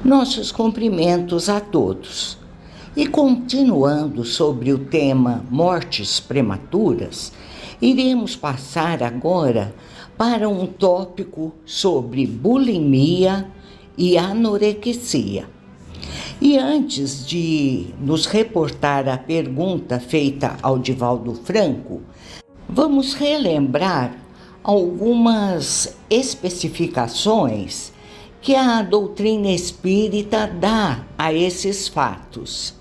Nossos cumprimentos a todos. E continuando sobre o tema mortes prematuras, iremos passar agora para um tópico sobre bulimia e anorexia. E antes de nos reportar a pergunta feita ao Divaldo Franco, vamos relembrar algumas especificações que a doutrina espírita dá a esses fatos.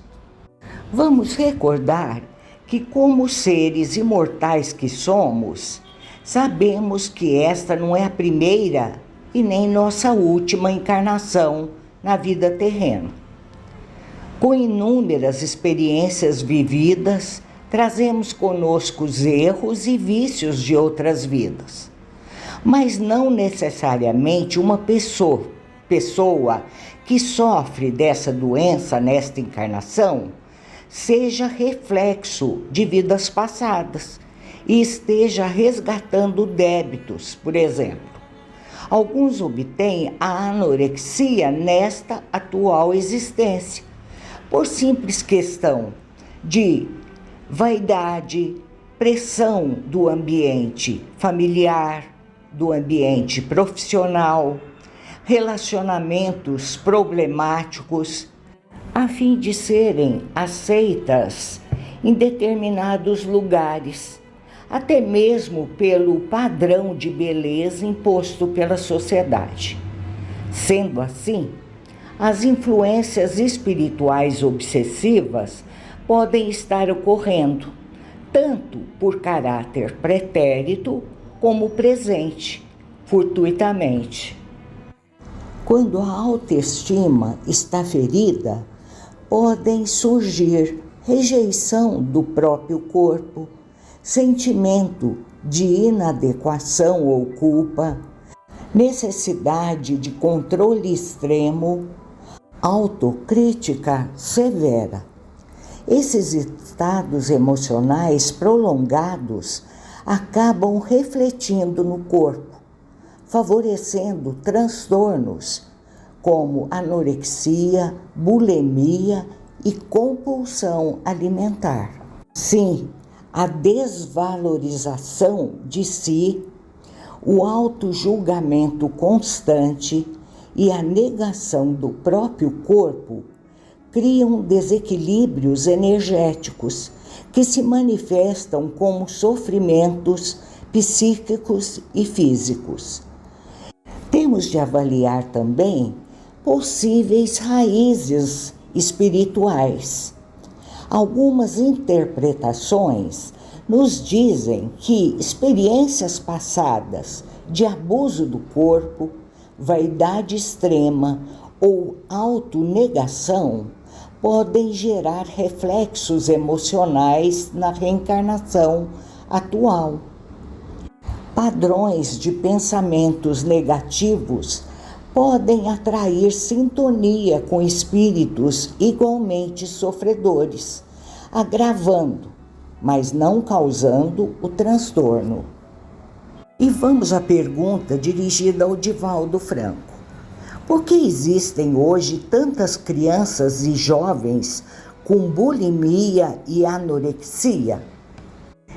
Vamos recordar que, como seres imortais que somos, sabemos que esta não é a primeira e nem nossa última encarnação na vida terrena. Com inúmeras experiências vividas, trazemos conosco os erros e vícios de outras vidas. Mas não necessariamente uma pessoa que sofre dessa doença nesta encarnação seja reflexo de vidas passadas e esteja resgatando débitos, por exemplo. Alguns obtêm a anorexia nesta atual existência, por simples questão de vaidade, pressão do ambiente familiar, do ambiente profissional, relacionamentos problemáticos, a fim de serem aceitas em determinados lugares, até mesmo pelo padrão de beleza imposto pela sociedade. Sendo assim, as influências espirituais obsessivas podem estar ocorrendo, tanto por caráter pretérito como presente, fortuitamente. Quando a autoestima está ferida, podem surgir rejeição do próprio corpo, sentimento de inadequação ou culpa, necessidade de controle extremo, autocrítica severa. Esses estados emocionais prolongados acabam refletindo no corpo, favorecendo transtornos como anorexia, bulimia e compulsão alimentar. Sim, a desvalorização de si, o autojulgamento constante e a negação do próprio corpo criam desequilíbrios energéticos que se manifestam como sofrimentos psíquicos e físicos. Temos de avaliar também possíveis raízes espirituais. Algumas interpretações nos dizem que experiências passadas de abuso do corpo, vaidade extrema ou autonegação podem gerar reflexos emocionais na reencarnação atual. Padrões de pensamentos negativos podem atrair sintonia com espíritos igualmente sofredores, agravando, mas não causando o transtorno. E vamos à pergunta dirigida ao Divaldo Franco. Por que existem hoje tantas crianças e jovens com bulimia e anorexia?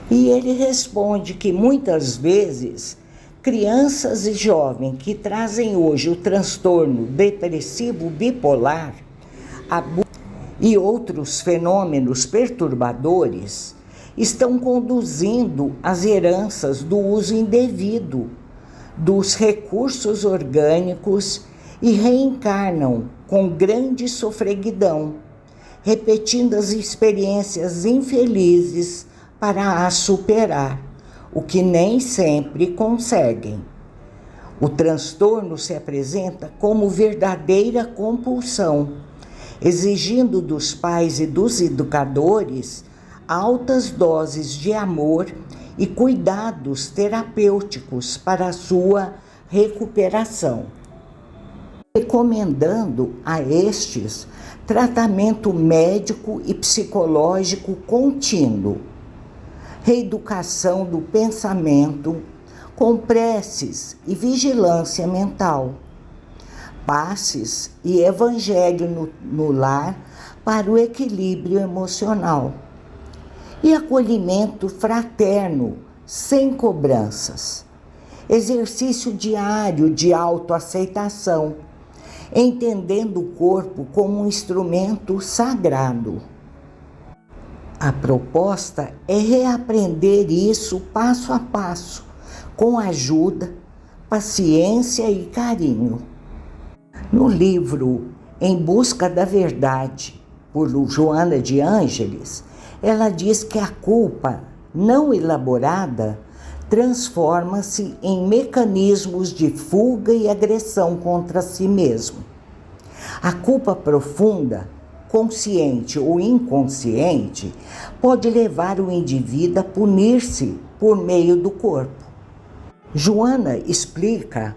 E ele responde que muitas vezes crianças e jovens que trazem hoje o transtorno depressivo bipolar e outros fenômenos perturbadores estão conduzindo as heranças do uso indevido dos recursos orgânicos e reencarnam com grande sofreguidão, repetindo as experiências infelizes para as superar, o que nem sempre conseguem. O transtorno se apresenta como verdadeira compulsão, exigindo dos pais e dos educadores altas doses de amor e cuidados terapêuticos para a sua recuperação, recomendando a estes tratamento médico e psicológico contínuo, reeducação do pensamento com preces e vigilância mental, passes e evangelho no lar para o equilíbrio emocional. E acolhimento fraterno, sem cobranças. Exercício diário de autoaceitação, entendendo o corpo como um instrumento sagrado. A proposta é reaprender isso passo a passo, com ajuda, paciência e carinho. No livro Em Busca da Verdade, por Joana de Ângeles, ela diz que a culpa não elaborada transforma-se em mecanismos de fuga e agressão contra si mesmo. A culpa profunda, consciente ou inconsciente, pode levar o indivíduo a punir-se por meio do corpo. Joana explica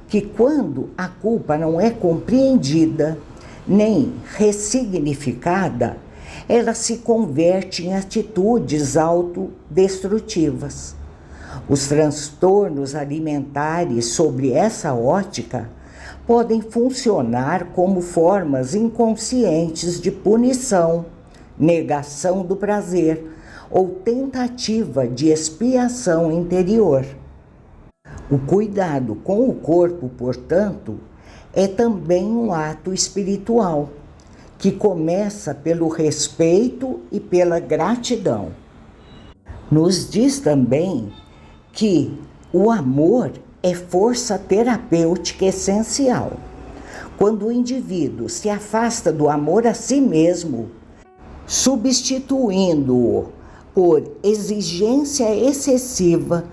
que quando a culpa não é compreendida nem ressignificada, ela se converte em atitudes autodestrutivas. Os transtornos alimentares, sob essa ótica, podem funcionar como formas inconscientes de punição, negação do prazer ou tentativa de expiação interior. O cuidado com o corpo, portanto, é também um ato espiritual, que começa pelo respeito e pela gratidão. Nos diz também que o amor é força terapêutica essencial. Quando o indivíduo se afasta do amor a si mesmo, substituindo-o por exigência excessiva,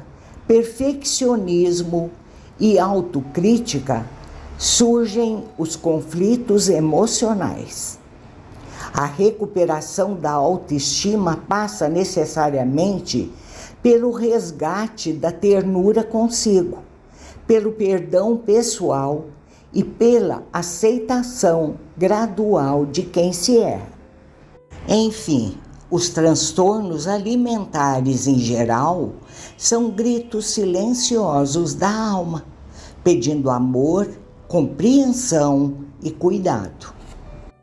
perfeccionismo e autocrítica, surgem os conflitos emocionais. A recuperação da autoestima passa necessariamente pelo resgate da ternura consigo, pelo perdão pessoal e pela aceitação gradual de quem se é. Enfim, os transtornos alimentares em geral são gritos silenciosos da alma, pedindo amor, compreensão e cuidado.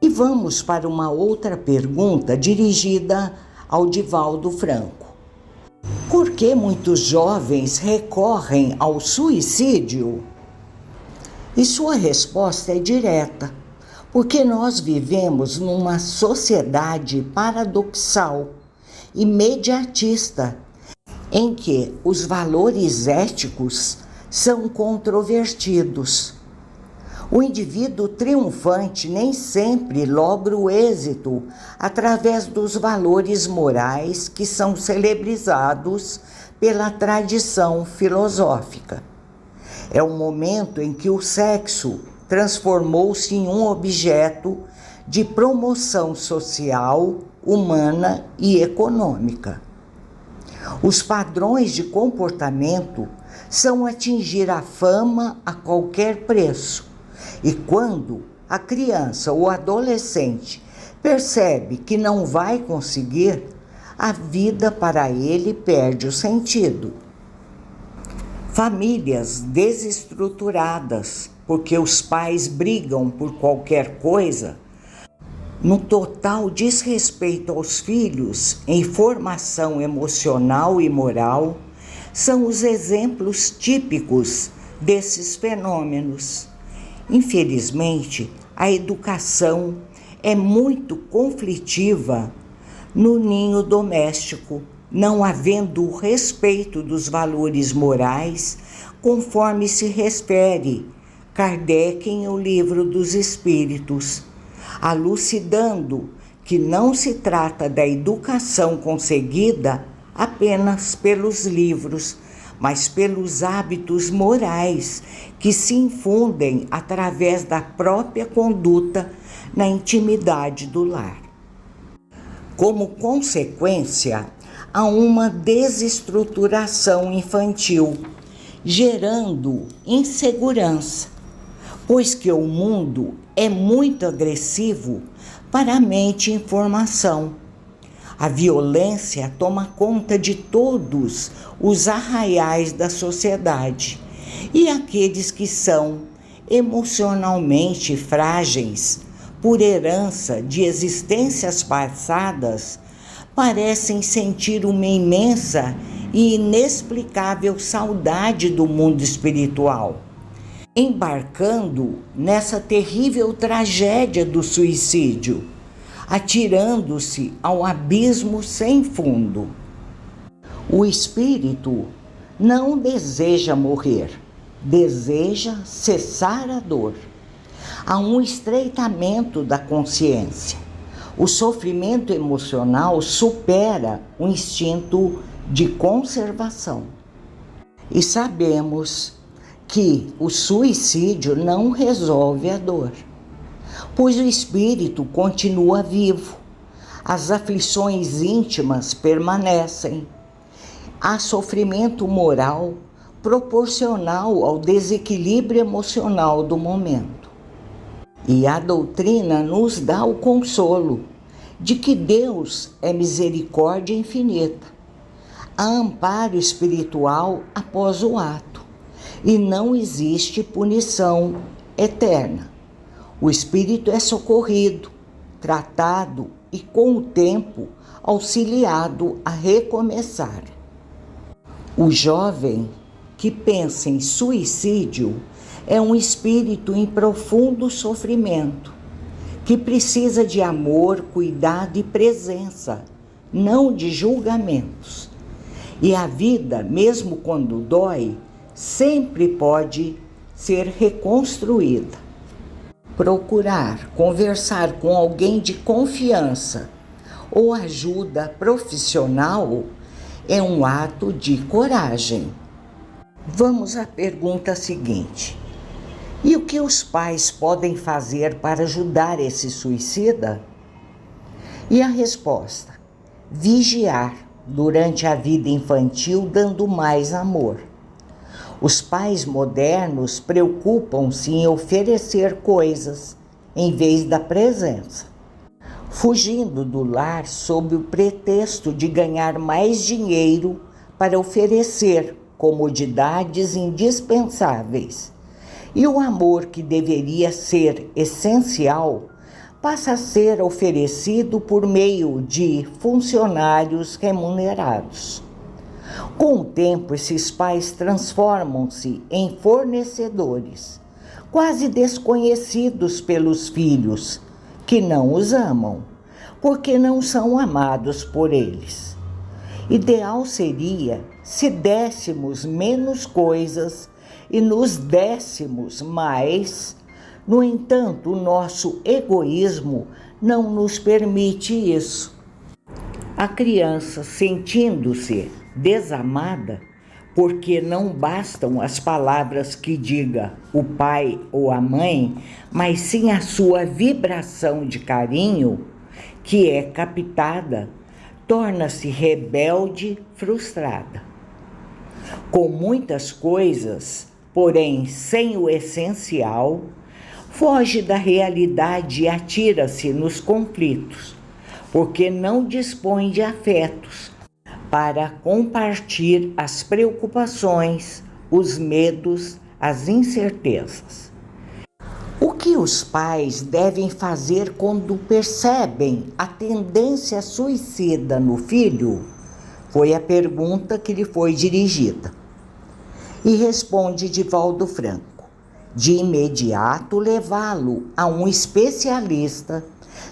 E vamos para uma outra pergunta dirigida ao Divaldo Franco. Por que muitos jovens recorrem ao suicídio? E sua resposta é direta, porque nós vivemos numa sociedade paradoxal, imediatista, em que os valores éticos são controvertidos. O indivíduo triunfante nem sempre logra o êxito através dos valores morais que são celebrizados pela tradição filosófica. É o momento em que o sexo transformou-se em um objeto de promoção social, humana e econômica. Os padrões de comportamento são atingir a fama a qualquer preço. E quando a criança ou adolescente percebe que não vai conseguir, a vida para ele perde o sentido. Famílias desestruturadas, porque os pais brigam por qualquer coisa, no total desrespeito aos filhos em formação emocional e moral, são os exemplos típicos desses fenômenos. Infelizmente, a educação é muito conflitiva no ninho doméstico, não havendo o respeito dos valores morais, conforme se refere Kardec em O Livro dos Espíritos, elucidando que não se trata da educação conseguida apenas pelos livros, mas pelos hábitos morais que se infundem através da própria conduta na intimidade do lar. Como consequência, há uma desestruturação infantil, gerando insegurança, pois que o mundo é muito agressivo para a mente em formação. A violência toma conta de todos os arraiais da sociedade e aqueles que são emocionalmente frágeis por herança de existências passadas, parecem sentir uma imensa e inexplicável saudade do mundo espiritual, embarcando nessa terrível tragédia do suicídio, atirando-se ao abismo sem fundo. O espírito não deseja morrer, deseja cessar a dor. Há um estreitamento da consciência. O sofrimento emocional supera o instinto de conservação. E sabemos que o suicídio não resolve a dor, pois o espírito continua vivo, as aflições íntimas permanecem, há sofrimento moral proporcional ao desequilíbrio emocional do momento. E a doutrina nos dá o consolo de que Deus é misericórdia infinita, há amparo espiritual após o ato, e não existe punição eterna. O espírito é socorrido, tratado e, com o tempo, auxiliado a recomeçar. O jovem que pensa em suicídio é um espírito em profundo sofrimento, que precisa de amor, cuidado e presença, não de julgamentos. E a vida, mesmo quando dói, sempre pode ser reconstruída. Procurar conversar com alguém de confiança ou ajuda profissional é um ato de coragem. Vamos à pergunta seguinte: e o que os pais podem fazer para ajudar esse suicida? E a resposta: vigiar durante a vida infantil, dando mais amor. Os pais modernos preocupam-se em oferecer coisas em vez da presença, fugindo do lar sob o pretexto de ganhar mais dinheiro para oferecer comodidades indispensáveis. E o amor, que deveria ser essencial, passa a ser oferecido por meio de funcionários remunerados. Com o tempo, esses pais transformam-se em fornecedores, quase desconhecidos pelos filhos, que não os amam, porque não são amados por eles. Ideal seria se dessemos menos coisas e nos dessemos mais. No entanto, o nosso egoísmo não nos permite isso. A criança, sentindo-se desamada, porque não bastam as palavras que diga o pai ou a mãe, mas sim a sua vibração de carinho, que é captada, torna-se rebelde, frustrada. Com muitas coisas, porém sem o essencial, foge da realidade e atira-se nos conflitos, porque não dispõe de afetos para compartilhar as preocupações, os medos, as incertezas. O que os pais devem fazer quando percebem a tendência suicida no filho? Foi a pergunta que lhe foi dirigida. E responde Divaldo Franco: de imediato levá-lo a um especialista,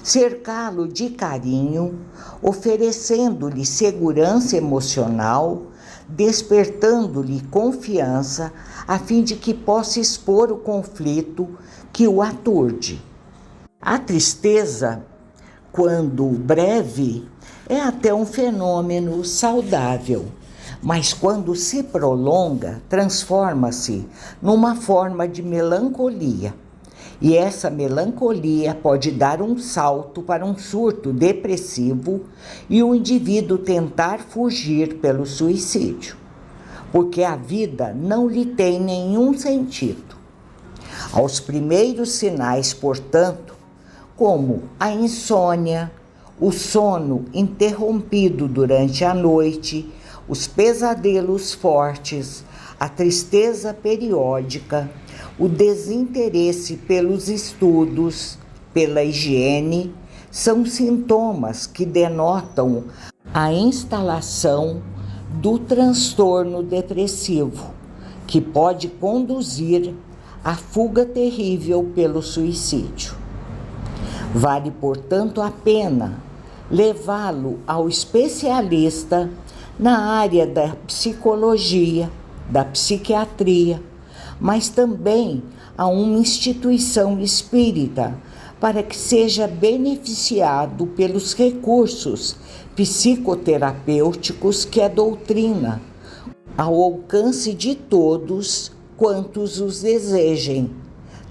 cercá-lo de carinho, oferecendo-lhe segurança emocional, despertando-lhe confiança, a fim de que possa expor o conflito que o aturde. A tristeza, quando breve, é até um fenômeno saudável, mas quando se prolonga, transforma-se numa forma de melancolia. E essa melancolia pode dar um salto para um surto depressivo e o indivíduo tentar fugir pelo suicídio, porque a vida não lhe tem nenhum sentido. Aos primeiros sinais, portanto, como a insônia, o sono interrompido durante a noite, os pesadelos fortes, a tristeza periódica, o desinteresse pelos estudos, pela higiene, são sintomas que denotam a instalação do transtorno depressivo, que pode conduzir à fuga terrível pelo suicídio. Vale, portanto, a pena levá-lo ao especialista na área da psicologia, da psiquiatria, mas também a uma instituição espírita, para que seja beneficiado pelos recursos psicoterapêuticos que a doutrina, ao alcance de todos quantos os desejem,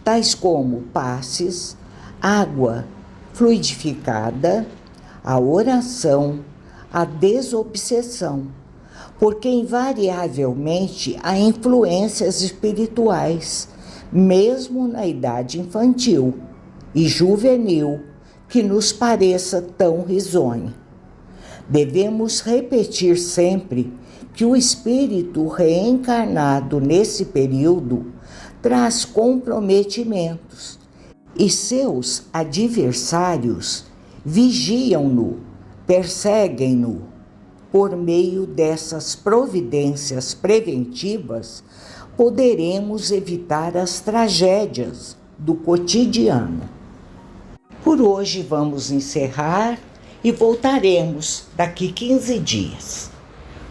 tais como passes, água fluidificada, a oração, a desobsessão, porque invariavelmente há influências espirituais, mesmo na idade infantil e juvenil, que nos pareça tão risonha. Devemos repetir sempre que o espírito reencarnado nesse período traz comprometimentos e seus adversários vigiam-no, perseguem-no. Por meio dessas providências preventivas, poderemos evitar as tragédias do cotidiano. Por hoje vamos encerrar e voltaremos daqui 15 dias.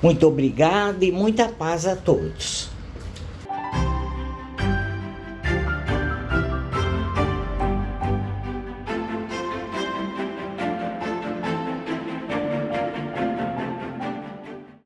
Muito obrigada e muita paz a todos.